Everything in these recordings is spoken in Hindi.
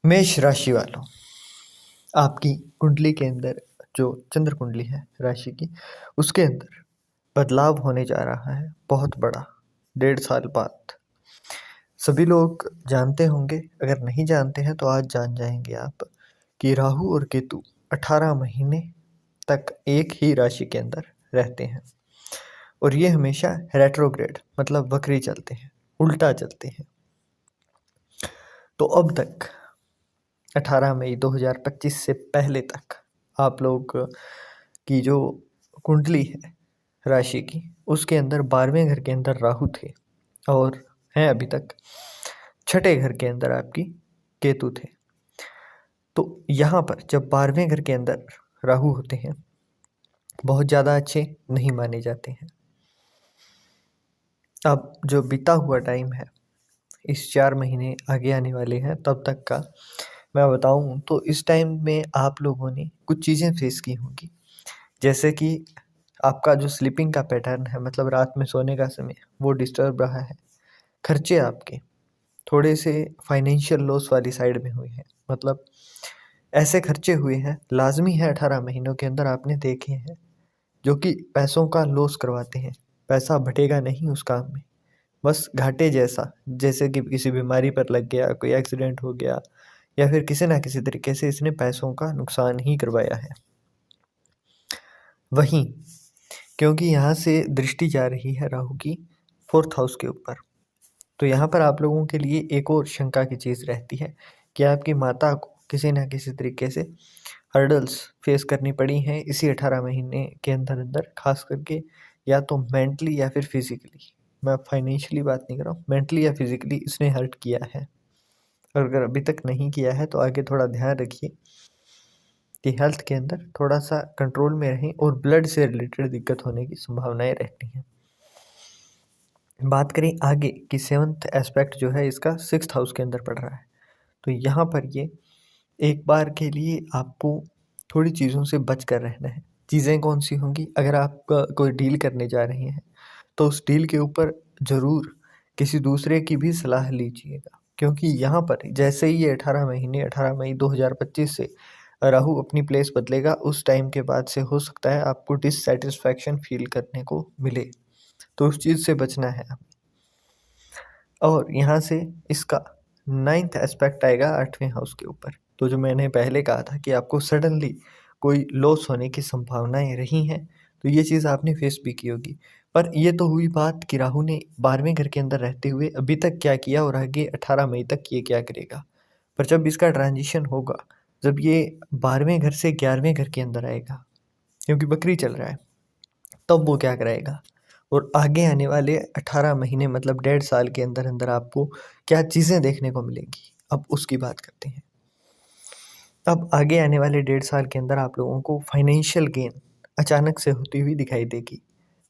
मेष राशि वालों, आपकी कुंडली के अंदर जो चंद्र कुंडली है राशि की, उसके अंदर बदलाव होने जा रहा है बहुत बड़ा। 1.5 साल बाद सभी लोग जानते होंगे, अगर नहीं जानते हैं तो आज जान जाएंगे आप कि राहु और केतु 18 महीने तक एक ही राशि के अंदर रहते हैं और ये हमेशा रेट्रोग्रेड मतलब वक्री चलते हैं, उल्टा चलते हैं। तो अब तक 18 मई 2025 से पहले तक आप लोग की जो कुंडली है राशि की, उसके अंदर 12वें घर के अंदर राहु थे और हैं अभी तक। छठे घर के अंदर आपकी केतु थे। तो यहाँ पर जब 12वें घर के अंदर राहु होते हैं, बहुत ज़्यादा अच्छे नहीं माने जाते हैं। अब जो बीता हुआ टाइम है, इस 4 महीने आगे आने वाले हैं तब तक का मैं बताऊं तो इस टाइम में आप लोगों ने कुछ चीज़ें फेस की होंगी, जैसे कि आपका जो स्लीपिंग का पैटर्न है, मतलब रात में सोने का समय, वो डिस्टर्ब रहा है। खर्चे आपके थोड़े से फाइनेंशियल लॉस वाली साइड में हुए हैं, मतलब ऐसे खर्चे हुए हैं, लाजमी है 18 महीनों के अंदर आपने देखे हैं, जो कि पैसों का लॉस करवाते हैं। पैसा बटेगा नहीं उस काम में, बस घाटे जैसा, जैसे कि किसी बीमारी पर लग गया, कोई एक्सीडेंट हो गया, या फिर किसी ना किसी तरीके से इसने पैसों का नुकसान ही करवाया है। वहीं क्योंकि यहाँ से दृष्टि जा रही है राहु की 4th हाउस के ऊपर, तो यहाँ पर आप लोगों के लिए एक और शंका की चीज़ रहती है कि आपकी माता को किसी ना किसी तरीके से हर्डल्स फेस करनी पड़ी हैं इसी 18 महीने के अंदर अंदर, खास करके या तो मेंटली या फिर फिजिकली। मैं फाइनेंशियली बात नहीं कर रहा हूँ, मेंटली या फिजिकली इसने हर्ट किया है। और अगर अभी तक नहीं किया है तो आगे थोड़ा ध्यान रखिए कि हेल्थ के अंदर थोड़ा सा कंट्रोल में रहें, और ब्लड से रिलेटेड दिक्कत होने की संभावनाएं रहती हैं। बात करें आगे कि 7th एस्पेक्ट जो है इसका 6th हाउस के अंदर पड़ रहा है, तो यहाँ पर ये एक बार के लिए आपको थोड़ी चीज़ों से बच कर रहना है। चीज़ें कौन सी होंगी? अगर आप कोई डील करने जा रहे हैं तो उस डील के ऊपर ज़रूर किसी दूसरे की भी सलाह लीजिएगा, क्योंकि यहाँ पर जैसे ही ये 18 महीने 18 मई 2025 से राहु अपनी प्लेस बदलेगा, उस टाइम के बाद से हो सकता है आपको डिससेटिस्फैक्शन फील करने को मिले, तो उस चीज़ से बचना है। और यहाँ से इसका 9th एस्पेक्ट आएगा 8वें हाउस के ऊपर। तो जो मैंने पहले कहा था कि आपको सडनली कोई लॉस होने की संभावनाएं रही हैं, तो ये चीज़ आपने फेस भी की होगी। पर ये तो हुई बात कि राहु ने 12वें घर के अंदर रहते हुए अभी तक क्या किया और आगे 18 मई तक ये क्या करेगा। पर जब इसका ट्रांजिशन होगा, जब ये 12वें घर से 11वें घर के अंदर आएगा, क्योंकि बकरी चल रहा है, तब वो क्या कराएगा और आगे आने वाले 18 महीने मतलब 1.5 साल के अंदर अंदर आपको क्या चीज़ें देखने को मिलेंगी, अब उसकी बात करते हैं। अब आगे आने वाले 1.5 साल के अंदर आप लोगों को फाइनेंशियल गेन अचानक से होती हुई दिखाई देगी,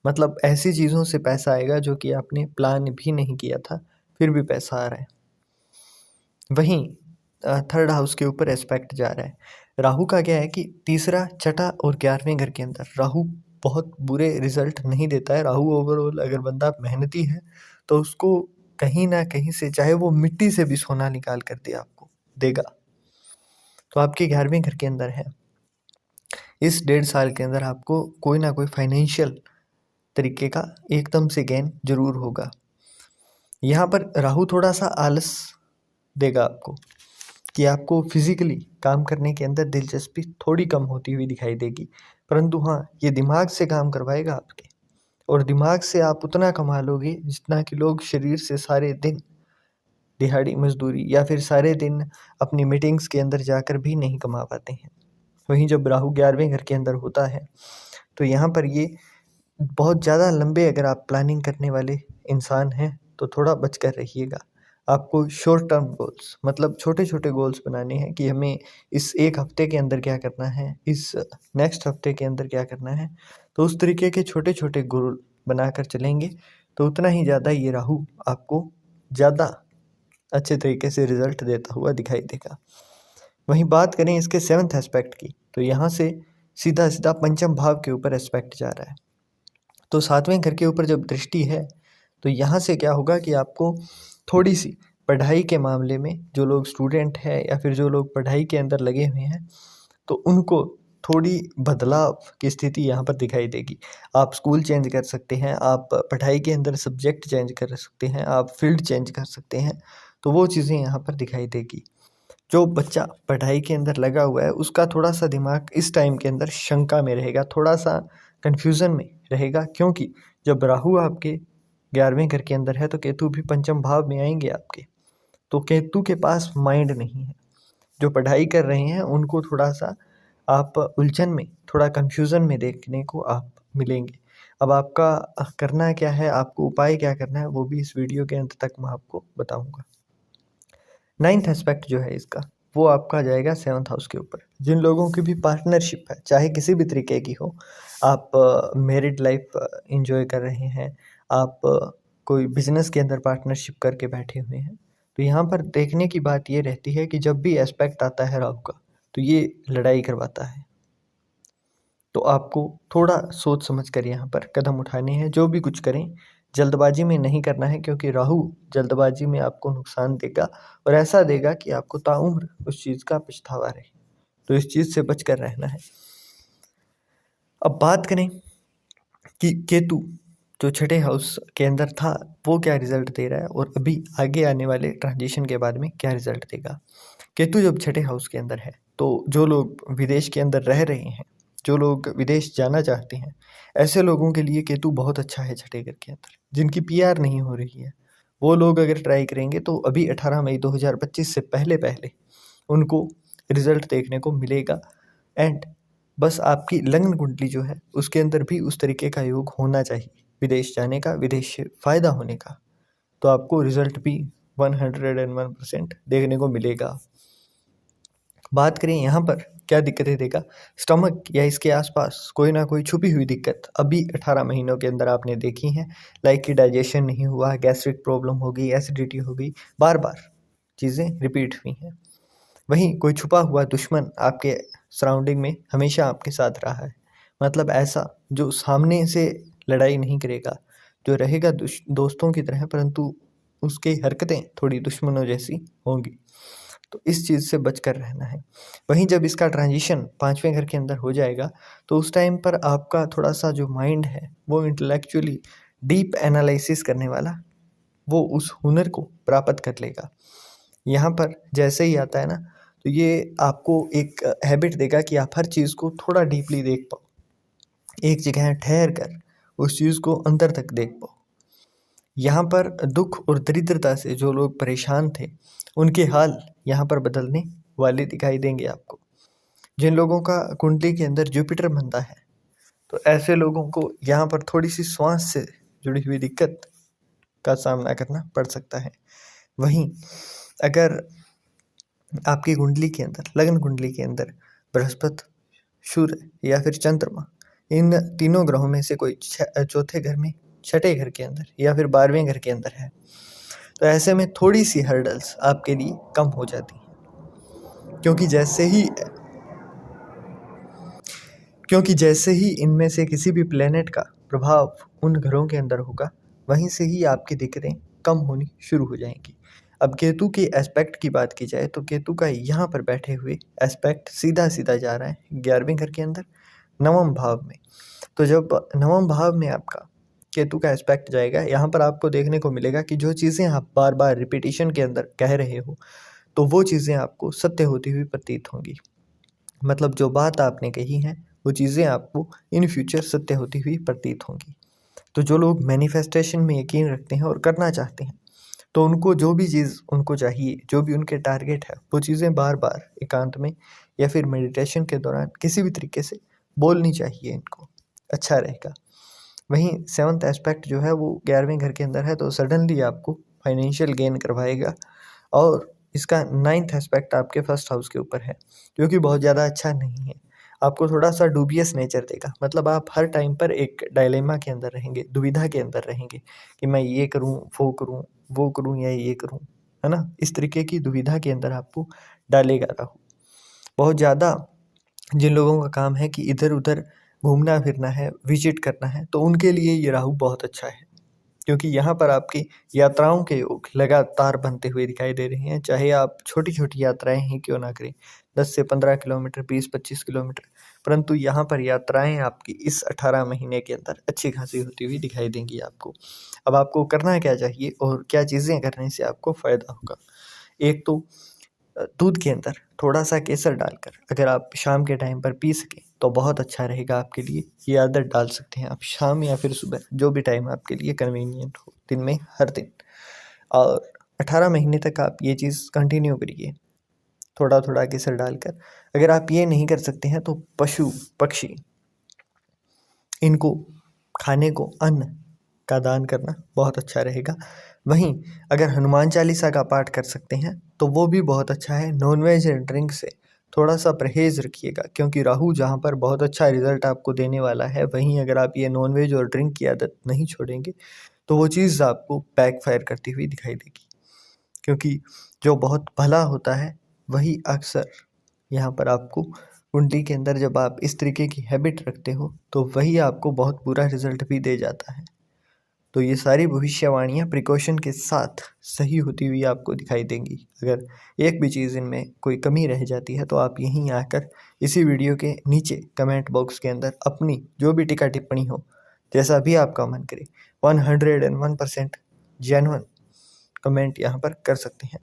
मतलब ऐसी चीज़ों से पैसा आएगा जो कि आपने प्लान भी नहीं किया था, फिर भी पैसा आ रहा है। वहीं 3rd हाउस के ऊपर एस्पेक्ट जा रहा है। राहु का क्या है कि तीसरा, छठा और 11वें घर के अंदर राहु बहुत बुरे रिजल्ट नहीं देता है। राहु ओवरऑल अगर बंदा मेहनती है तो उसको कहीं ना कहीं से, चाहे वो मिट्टी से भी सोना निकाल कर दे, आपको देगा। तो आपके 11वें घर के अंदर है, इस 1.5 साल के अंदर आपको कोई ना कोई फाइनेंशियल तरीके का एकदम से गेन जरूर होगा। यहाँ पर राहु थोड़ा सा आलस देगा आपको, कि आपको फिजिकली काम करने के अंदर दिलचस्पी थोड़ी कम होती हुई दिखाई देगी, परंतु हाँ, ये दिमाग से काम करवाएगा आपके, और दिमाग से आप उतना कमा लोगे जितना कि लोग शरीर से सारे दिन दिहाड़ी मजदूरी या फिर सारे दिन अपनी मीटिंग्स के अंदर जाकर भी नहीं कमा पाते हैं। वहीं जब राहु 11वें घर के अंदर होता है तो यहाँ पर ये बहुत ज़्यादा लंबे, अगर आप प्लानिंग करने वाले इंसान हैं तो थोड़ा बच कर रहिएगा। आपको शॉर्ट टर्म गोल्स, मतलब छोटे छोटे गोल्स बनाने हैं कि हमें इस एक हफ्ते के अंदर क्या करना है, इस नेक्स्ट हफ्ते के अंदर क्या करना है। तो उस तरीके के छोटे छोटे गोल बनाकर चलेंगे तो उतना ही ज़्यादा ये राहु आपको ज़्यादा अच्छे तरीके से रिजल्ट देता हुआ दिखाई देगा। वहीं बात करें इसके 7th एस्पेक्ट की, तो यहाँ से सीधा सीधा पंचम भाव के ऊपर एस्पेक्ट जा रहा है। तो 7वें घर के ऊपर जब दृष्टि है तो यहाँ से क्या होगा कि आपको थोड़ी सी पढ़ाई के मामले में जो लोग स्टूडेंट हैं या फिर जो लोग पढ़ाई के अंदर लगे हुए हैं, तो उनको थोड़ी बदलाव की स्थिति यहाँ पर दिखाई देगी। आप स्कूल चेंज कर सकते हैं, आप पढ़ाई के अंदर सब्जेक्ट चेंज कर सकते हैं, आप फील्ड चेंज कर सकते हैं, तो वो चीज़ें यहाँ पर दिखाई देगी। जो बच्चा पढ़ाई के अंदर लगा हुआ है उसका थोड़ा-सा दिमाग इस टाइम के अंदर शंका में रहेगा, थोड़ा-सा कन्फ्यूज़न में रहेगा, क्योंकि जब राहु आपके 11वें घर के अंदर है तो केतु भी पंचम भाव में आएँगे आपके। तो केतु के पास माइंड नहीं है। जो पढ़ाई कर रहे हैं उनको थोड़ा-सा आप उलझन में, थोड़ा कन्फ्यूज़न में देखने को आप मिलेंगे। अब आपका करना क्या है, आपको उपाय क्या करना है, वो भी इस वीडियो के अंत तक मैं आपको बताऊँगा। 9th एस्पेक्ट जो है इसका, वो आपका जाएगा 7th हाउस के ऊपर। जिन लोगों की भी पार्टनरशिप है, चाहे किसी भी तरीके की हो, आप मैरिड लाइफ एंजॉय कर रहे हैं, आप कोई बिज़नेस के अंदर पार्टनरशिप करके बैठे हुए हैं, तो यहाँ पर देखने की बात ये रहती है कि जब भी एस्पेक्ट आता है राहु का, तो ये लड़ाई करवाता है। तो आपको थोड़ा सोच समझ कर यहाँ पर कदम उठाने हैं। जो भी कुछ करें, जल्दबाजी में नहीं करना है, क्योंकि राहु जल्दबाजी में आपको नुकसान देगा और ऐसा देगा कि आपको ताउम्र उस चीज़ का पछतावा रहे। तो इस चीज़ से बच कर रहना है। अब बात करें कि केतु जो छठे हाउस के अंदर था, वो क्या रिज़ल्ट दे रहा है और अभी आगे आने वाले ट्रांजिशन के बाद में क्या रिज़ल्ट देगा। केतु जब छठे हाउस के अंदर है, तो जो लोग विदेश के अंदर रह रहे हैं, जो लोग विदेश जाना चाहते हैं, ऐसे लोगों के लिए केतु बहुत अच्छा है छठे घर के अंदर। जिनकी पीआर नहीं हो रही है, वो लोग अगर ट्राई करेंगे तो अभी 18 मई 2025 से पहले-पहले उनको रिज़ल्ट देखने को मिलेगा। एंड बस आपकी लग्न कुंडली जो है, उसके अंदर भी उस तरीके का योग होना चाहिए, विदेश जाने का, विदेश से फ़ायदा होने का। तो आपको रिज़ल्ट भी 101% देखने को मिलेगा। बात करें यहाँ पर क्या दिक्कतें देगा, स्टमक या इसके आसपास कोई ना कोई छुपी हुई दिक्कत अभी 18 महीनों के अंदर आपने देखी है, लाइक कि डाइजेशन नहीं हुआ, गैस्ट्रिक प्रॉब्लम हो गई, एसिडिटी हो गई, बार बार चीज़ें रिपीट हुई हैं। वहीं कोई छुपा हुआ दुश्मन आपके सराउंडिंग में हमेशा आपके साथ रहा है, मतलब ऐसा जो सामने से लड़ाई नहीं करेगा, जो रहेगा दोस्तों की तरह, परंतु उसकी हरकतें थोड़ी दुश्मनों जैसी होंगी। तो इस चीज़ से बच कर रहना है। वहीं जब इसका ट्रांजिशन 5वें घर के अंदर हो जाएगा, तो उस टाइम पर आपका थोड़ा-सा जो माइंड है, वो इंटेलेक्चुअली डीप एनालिसिस करने वाला, वो उस हुनर को प्राप्त कर लेगा। यहाँ पर जैसे ही आता है ना, तो ये आपको एक हैबिट देगा कि आप हर चीज़ को थोड़ा डीपली देख पाओ। एक जगह ठहर कर उस चीज़ को अंदर तक देख पाओ। यहाँ पर दुख और दरिद्रता से जो लोग परेशान थे, उनके हाल यहाँ पर बदलने वाले दिखाई देंगे आपको। जिन लोगों का कुंडली के अंदर जुपिटर बनता है, तो ऐसे लोगों को यहाँ पर थोड़ी-सी श्वास से जुड़ी हुई दिक्कत का सामना करना पड़ सकता है। वहीं अगर आपकी कुंडली के अंदर, लग्न कुंडली के अंदर बृहस्पति, सूर्य या फिर चंद्रमा, इन तीनों ग्रहों में से कोई चौथे घर में, छठे घर के अंदर या फिर 12वें घर के अंदर है, तो ऐसे में थोड़ी-सी हर्डल्स आपके लिए कम हो जाती हैं। क्योंकि जैसे ही इनमें से किसी भी प्लैनेट का प्रभाव उन घरों के अंदर होगा, वहीं से ही आपकी दिक्कतें कम होनी शुरू हो जाएँगी। अब केतु के एस्पेक्ट की बात की जाए, तो केतु का यहाँ पर बैठे हुए एस्पेक्ट सीधा-सीधा जा रहा है 11वें घर के अंदर, 9वें भाव में। तो जब 9वें भाव में आपका केतु का एस्पेक्ट जाएगा, यहाँ पर आपको देखने को मिलेगा कि जो चीज़ें आप बार-बार रिपीटिशन के अंदर कह रहे हो, तो वो चीज़ें आपको सत्य होती हुई प्रतीत होंगी। मतलब जो बात आपने कही है, वो चीज़ें आपको इन फ्यूचर सत्य होती हुई प्रतीत होंगी। तो जो लोग मैनिफेस्टेशन में यकीन रखते हैं और करना चाहते हैं, तो उनको जो भी चीज़ उनको चाहिए, जो भी उनके टारगेट है, वो चीज़ें बार-बार एकांत में या फिर मेडिटेशन के दौरान किसी भी तरीके से बोलनी चाहिए इनको, अच्छा रहेगा। वहीं 7th एस्पेक्ट जो है वो 11वें घर के अंदर है, तो सडनली आपको फाइनेंशियल गेन करवाएगा। और इसका 9th एस्पेक्ट आपके फर्स्ट हाउस के ऊपर है, जो कि बहुत ज़्यादा अच्छा नहीं है। आपको थोड़ा-सा डूबियस नेचर देगा, मतलब आप हर टाइम पर एक डायलेमा के अंदर रहेंगे, दुविधा के अंदर रहेंगे कि मैं ये करूँ, वो करूँ या ये करूँ, है ना? इस तरीके की दुविधा के अंदर आपको डालेगा राहु। बहुत ज़्यादा जिन लोगों का काम है कि इधर-उधर घूमना-फिरना है, विज़िट करना है, तो उनके लिए ये राहु बहुत अच्छा है, क्योंकि यहाँ पर आपकी यात्राओं के योग लगातार बनते हुए दिखाई दे रहे हैं, चाहे आप छोटी-छोटी यात्राएँ ही क्यों ना करें, 10 से 15 किलोमीटर, 20-25 किलोमीटर, परंतु यहाँ पर यात्राएँ आपकी इस 18 महीने के अंदर अच्छी खासी होती हुई दिखाई देंगी आपको। अब आपको करना क्या चाहिए और क्या चीज़ें करने से आपको फ़ायदा होगा? एक तो दूध के अंदर थोड़ा-सा केसर डालकर अगर आप शाम के टाइम पर पी सकें, तो बहुत अच्छा रहेगा आपके लिए। ये आदत डाल सकते हैं आप शाम या फिर सुबह, जो भी टाइम आपके लिए कन्वीनिएंट हो, दिन में हर दिन। और 18 महीने तक आप ये चीज़ कंटिन्यू करिए, थोड़ा-थोड़ा केसर डालकर। अगर आप ये नहीं कर सकते हैं तो पशु-पक्षी इनको खाने को अन्न का दान करना बहुत अच्छा रहेगा। वहीं अगर हनुमान चालीसा का पाठ कर सकते हैं तो वो भी बहुत अच्छा है। नॉन-वेज ड्रिंक से थोड़ा-सा परहेज़ रखिएगा, क्योंकि राहु जहाँ पर बहुत अच्छा रिज़ल्ट आपको देने वाला है, वहीं अगर आप ये नॉन-वेज और ड्रिंक की आदत नहीं छोड़ेंगे तो वो चीज़ आपको बैकफ़ायर करती हुई दिखाई देगी। क्योंकि जो बहुत भला होता है वही अक्सर यहाँ पर आपको कुंडली के अंदर जब आप इस तरीके की हैबिट रखते हो तो वही आपको बहुत बुरा रिज़ल्ट भी दे जाता है। तो ये सारी भविष्यवाणियाँ प्रिकॉशन के साथ सही होती हुई आपको दिखाई देंगी। अगर एक भी चीज़ इनमें कोई कमी रह जाती है तो आप यहीं आकर इसी वीडियो के नीचे कमेंट बॉक्स के अंदर अपनी जो भी टीका टिप्पणी हो, जैसा भी आपका मन करे, 101% जेन्युइन कमेंट यहाँ पर कर सकते हैं।